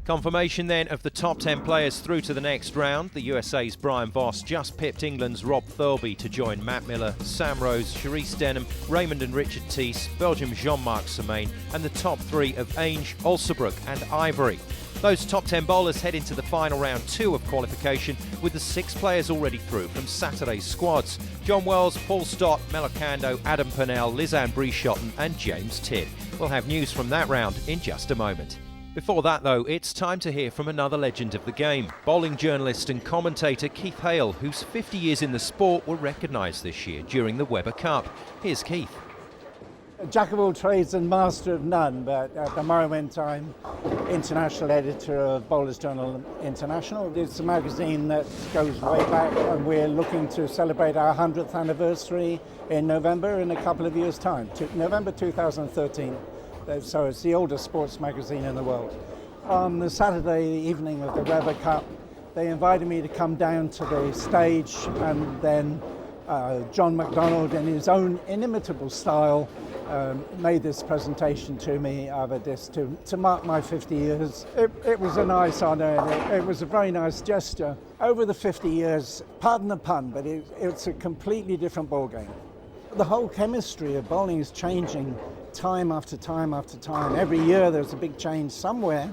Confirmation then of the top 10 players through to the next round. The USA's BRIAN VOSS just pipped England's Rob Thirlby to join Matt Miller, Sam Rose, Cherise Denham, Raymond and Richard Thies, Belgium's Jean-Marc Semaine, and the top 3 of Ainge, Olsebroek and Ivory. Those top 10 bowlers head into the final round 2 of qualification with the 6 players already through from Saturday's squads. John Wells, Paul Stott, Melocando, Adam Purnell, Lizanne Breeshotten and James Tidd. We'll have news from that round in just a moment. Before that though, it's time to hear from another legend of the game. Bowling journalist and commentator Keith Hale, whose 50 years in the sport were recognised this year during the Weber Cup. Here's Keith. Jack of all trades and master of none, but at the moment I'm international editor of Bowlers Journal International. It's a magazine that goes way back, and we're looking to celebrate our 100th anniversary in November in a couple of years' time, November 2013. So it's the oldest sports magazine in the world. On the Saturday evening of the Weber Cup, they invited me to come down to the stage, and then John McDonald, in his own inimitable style, made this presentation to me over this to mark my 50 years. It was a nice honour, and it was a very nice gesture. Over the 50 years, pardon the pun, but it's a completely different ballgame. The whole chemistry of bowling is changing time after time after time. Every year there's a big change somewhere.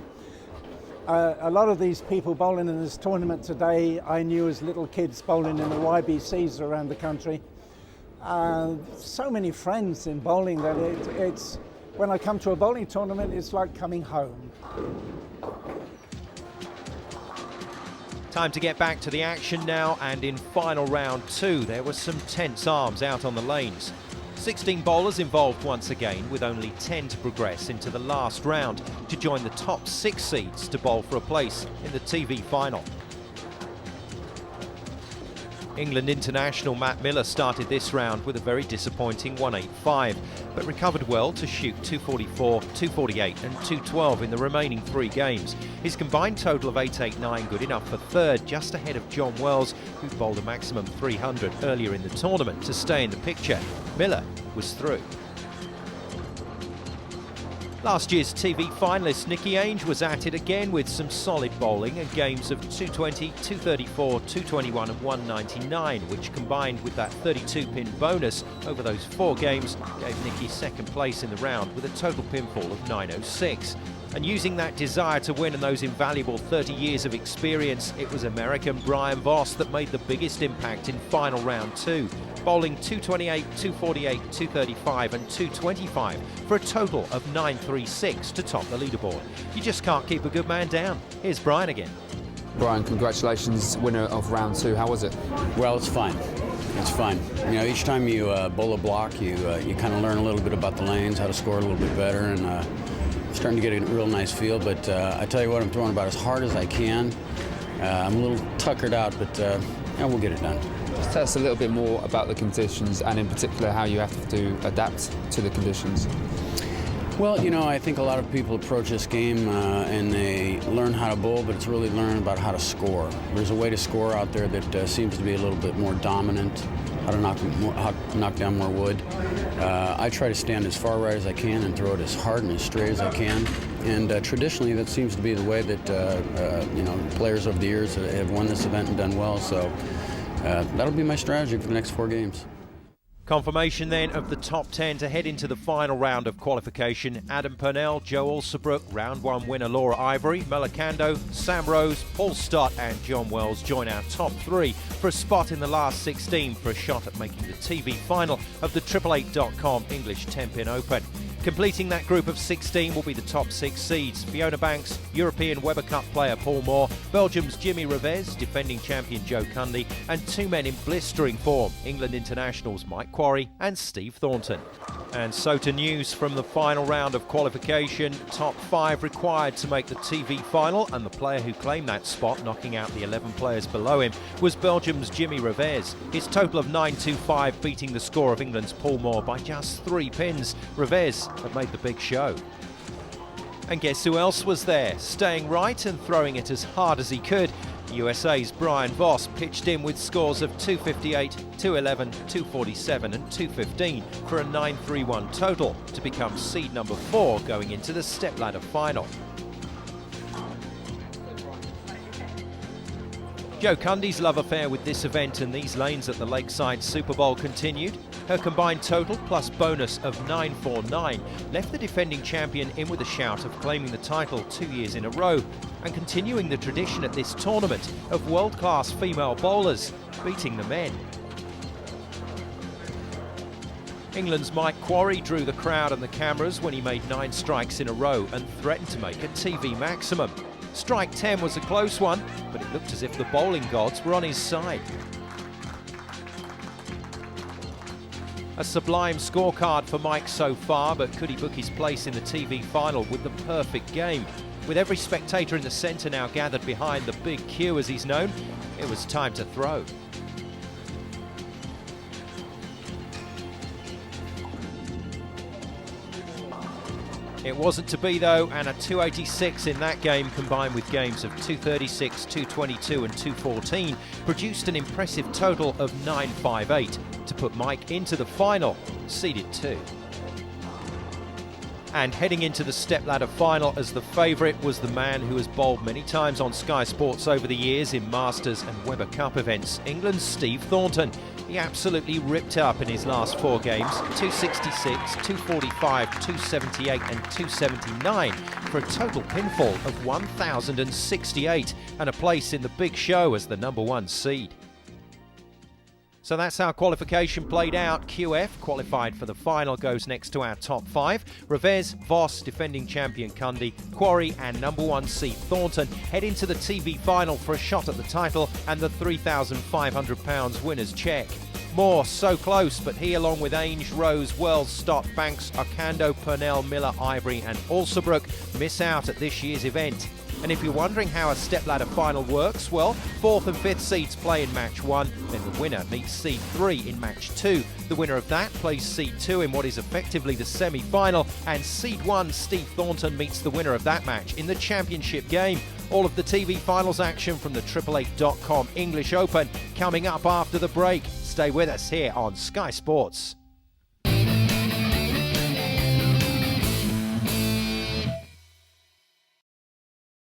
A lot of these people bowling in this tournament today I knew as little kids bowling in the YBCs around the country. So many friends in bowling that it's when I come to a bowling tournament, it's like coming home. Time to get back to the action now, and in final round 2 there were some tense arms out on the lanes. 16 bowlers involved once again, with only 10 to progress into the last round to join the top 6 seeds to bowl for a place in the TV final. England international Matt Miller started this round with a very disappointing 185, but recovered well to shoot 244, 248 and 212 in the remaining 3 games. His combined total of 889 good enough for third, just ahead of John Wells, who bowled a maximum 300 earlier in the tournament to stay in the picture. Miller was through. Last year's TV finalist NICKI AINGE was at it again with some solid bowling and games of 220, 234, 221 and 199, which combined with that 32-pin bonus over those 4 games gave NICKI second place in the round with a total pinfall of 906. And using that desire to win and those invaluable 30 years of experience, it was American BRIAN VOSS that made the biggest impact in final round 2, bowling 228, 248, 235 and 225 for a total of 936 to top the leaderboard. You just can't keep a good man down. Here's Brian again. Brian, congratulations, winner of round 2. How was it? Well, it's fun. It's fun. You know, each time you bowl a block, you kind of learn a little bit about the lanes, how to score a little bit better, and starting to get a real nice feel. But I tell you what, I'm throwing about as hard as I can. I'm a little tuckered out, but yeah, we'll get it done. Just tell us a little bit more about the conditions, and in particular how you have to adapt to the conditions. Well, you know, I think a lot of people approach this game and they learn how to bowl, but it's really learning about how to score. There's a way to score out there that seems to be a little bit more dominant, how to knock down more wood. I try to stand as far right as I can and throw it as hard and as straight as I can. And traditionally, that seems to be the way that you know, players over the years have won this event and done well. So that'll be my strategy for the next 4 games. Confirmation then of the top 10 to head into the final round of qualification. Adam Purnell, Joe Olsebroek, round 1 winner Laura Ivory, Melocando, Sam Rose, Paul Stott and John Wells join our top 3 for a spot in the last 16 for a shot at making the TV final of the 888.com English 10-pin Open. Completing that group of 16 will be the top 6 seeds: Fiona Banks, European Weber Cup player Paul Moore, Belgium's Jimmy Ravez, defending champion Joe Cundy, and 2 men in blistering form, England internationals Mike Quarrry and Steve Thornton. And so to news from the final round of qualification. Top 5 required to make the TV final, and the player who claimed that spot, knocking out the 11 players below him, was Belgium's Jimmy Ravez. His total of 925 beating the score of England's Paul Moore by just 3 pins. Ravez had made the big show. And guess who else was there, staying right and throwing it as hard as he could? USA's BRIAN VOSS pitched in with scores of 258, 211, 247 and 215 for a 931 total to become seed number 4 going into the Stepladder final. Jo Cundy's love affair with this event and these lanes at the Lakeside Super Bowl continued. Her combined total plus bonus of 949 left the defending champion in with a shout of claiming the title 2 years in a row and continuing the tradition at this tournament of world-class female bowlers beating the men. England's Mike Quarrry drew the crowd and the cameras when he made 9 strikes in a row and threatened to make a TV maximum. Strike 10 was a close one, but it looked as if the bowling gods were on his side. A sublime scorecard for Mike so far, but could he book his place in the TV final with the perfect game? With every spectator in the centre now gathered behind the big cue as he's known, it was time to throw. It wasn't to be though, and a 286 in that game combined with games of 236, 222 and 214 produced an impressive total of 958 to put Mike into the final, seeded 2. And heading into the Stepladder final as the favourite was the man who has bowled many times on Sky Sports over the years in Masters and Weber Cup events, England's Steve Thornton. He absolutely ripped up in his last 4 games, 266, 245, 278 and 279 for a total pinfall of 1,068 and a place in the big show as the #1 seed. So that's how qualification played out. QF qualified for the final goes next to our top 5. Ravez, Voss, defending champion Cundy, Quarrry and #1 seed Thornton head into the TV final for a shot at the title and the £3,500 winner's cheque. Moore so close, but he along with Ainge, Rose, Wells, Stott, Banks, Ocando, Purnell, Miller, Ivory and Alsabrook miss out at this year's event. And if you're wondering how a Stepladder final works, well, 4th and 5th seeds play in match 1, then the winner meets seed 3 in match 2. The winner of that plays seed 2 in what is effectively the semi-final, and seed 1, Steve Thornton, meets the winner of that match in the championship game. All of the TV finals action from the 888.com English Open coming up after the break. Stay with us here on Sky Sports.